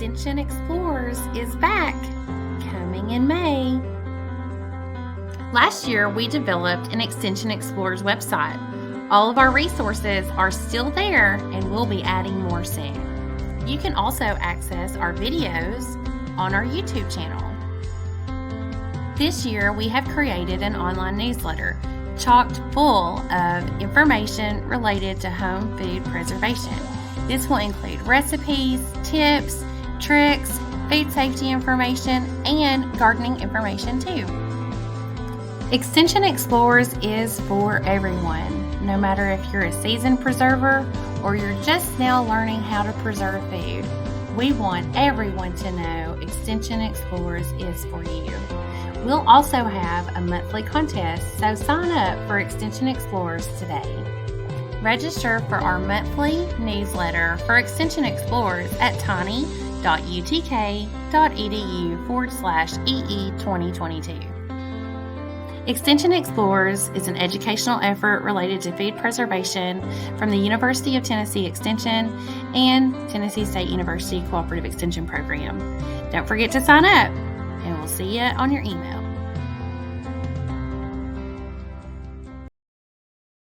Extension Explorers is back, coming in May. Last year, we developed an Extension Explorers website. All of our resources are still there, and we'll be adding more soon. You can also access our videos on our YouTube channel. This year, we have created an online newsletter chocked full of information related to home food preservation. This will include recipes, tips, tricks, food safety information, and gardening information too. Extension Explorers is for everyone, no matter if you're a seasoned preserver or you're just now learning how to preserve food. We want everyone to know Extension Explorers is for you. We'll also have a monthly contest, so sign up for Extension Explorers today. Register for our monthly newsletter for Extension Explorers at tiny.utk.edu/EE2022. Extension Explorers is an educational effort related to food preservation from the University of Tennessee Extension and Tennessee State University Cooperative Extension Program. Don't forget to sign up, and we'll see you on your email.